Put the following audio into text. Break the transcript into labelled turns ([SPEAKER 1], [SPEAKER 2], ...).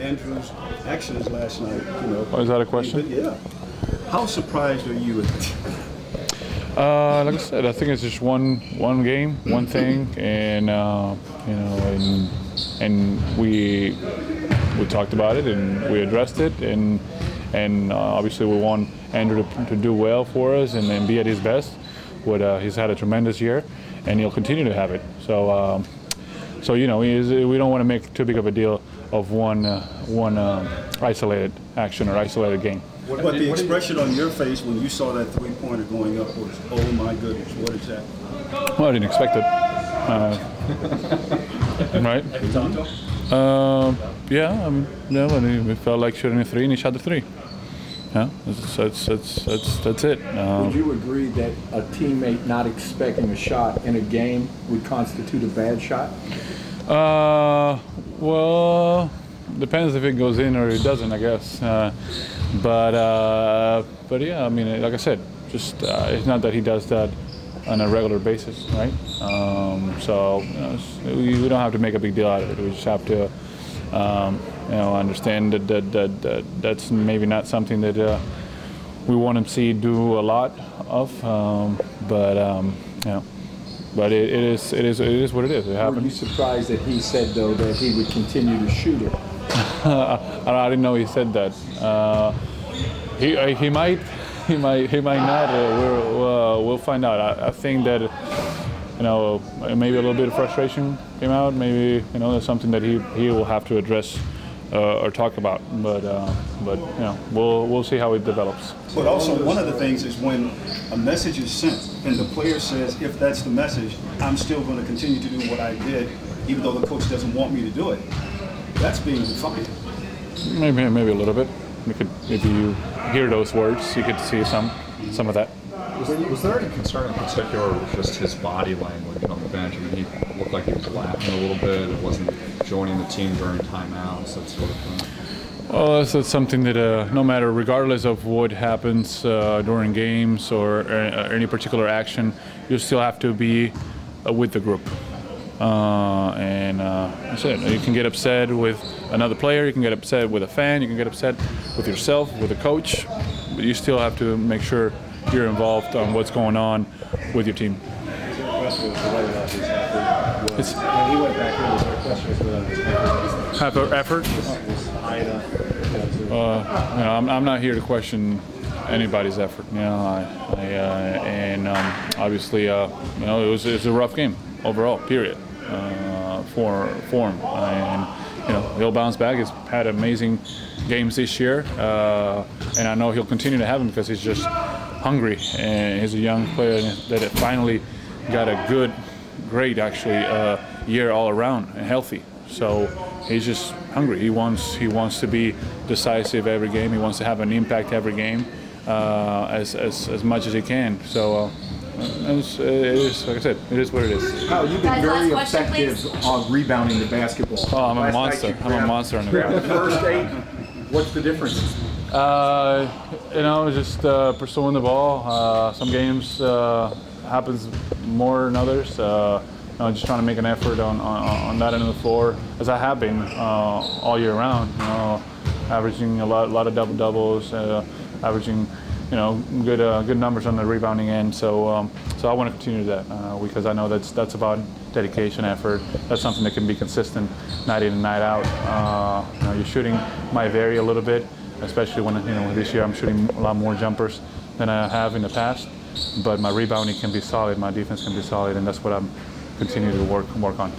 [SPEAKER 1] Andrew's actions last night. You know.
[SPEAKER 2] Oh, is that a question?
[SPEAKER 1] Yeah. How surprised are you with it?
[SPEAKER 2] Like I said, I think it's just one game, one thing, and you know, and we talked about it and we addressed it, and obviously we want Andrew to do well for us and be at his best. He's had a tremendous year, and he'll continue to have it. So, so you know, we don't want to make too big of a deal of one isolated action or isolated game.
[SPEAKER 1] But the expression on your face when you saw that three-pointer going up was, "Oh my goodness, what is that?"
[SPEAKER 2] Well, I didn't expect it. Right?
[SPEAKER 1] Have you talked to him?
[SPEAKER 2] Yeah, no, and he felt like shooting a three, and he shot the three. Yeah, that's it.
[SPEAKER 3] Would you agree that a teammate not expecting a shot in a game would constitute a bad shot?
[SPEAKER 2] Well, depends if it goes in or it doesn't, I guess. But yeah, I mean, like I said, just it's not that he does that on a regular basis, right? So you know, we don't have to make a big deal out of it. We just have to, you know, understand that that's maybe not something that we want to see do a lot of. But you know, but it is what it is. It happens.
[SPEAKER 3] Were you surprised that he said though that he would continue to shoot it?
[SPEAKER 2] I didn't know he said that. He might not. We'll find out. I think that, you know, maybe a little bit of frustration came out. Maybe, you know, that's something that he will have to address or talk about. But you know, we'll see how it develops.
[SPEAKER 1] But also, one of the things is when a message is sent and the player says, "If that's the message, I'm still going to continue to do what I did, even though the coach doesn't want me to do it." That's being defiant.
[SPEAKER 2] Maybe a little bit. If you hear those words, you could see some of that.
[SPEAKER 4] Was there any concern in particular with just his body language on the bench? I mean, he looked like he was laughing a little bit. It wasn't joining the team during timeouts, that sort of thing.
[SPEAKER 2] Well, that's something that no matter, regardless of what happens during games or any particular action, you still have to be with the group. That's it. You can get upset with another player, you can get upset with a fan, you can get upset with yourself, with a coach, but you still have to make sure you're involved on what's going on with your team. It's
[SPEAKER 5] when he went back in, was there a question as to his
[SPEAKER 2] effort? You know, I'm not here to question anybody's effort. You know, obviously, you know, it was a rough game overall. Period. For him, and you know, he'll bounce back. He's had amazing games this year, and I know he'll continue to have them because he's just hungry, and he's a young player that finally got a great actually year all around and healthy. So he's just hungry. He wants to be decisive every game. He wants to have an impact every game as much as he can. So. It is, like I said, it is what it is.
[SPEAKER 3] Pau, you've been very effective on rebounding the basketball.
[SPEAKER 2] Oh, I'm a monster. I'm a monster on the ground.
[SPEAKER 3] The first 8, what's the difference?
[SPEAKER 2] You know, just pursuing the ball. Some games happens more than others. You know, just trying to make an effort on that end of the floor, as I have been all year round. You know, averaging a lot of double-doubles, averaging, you know, good numbers on the rebounding end. So so I want to continue that because I know that's about dedication, effort. That's something that can be consistent night in and night out. You know, your shooting might vary a little bit, especially when, you know, this year I'm shooting a lot more jumpers than I have in the past. But my rebounding can be solid, my defense can be solid, and that's what I'm continuing to work on.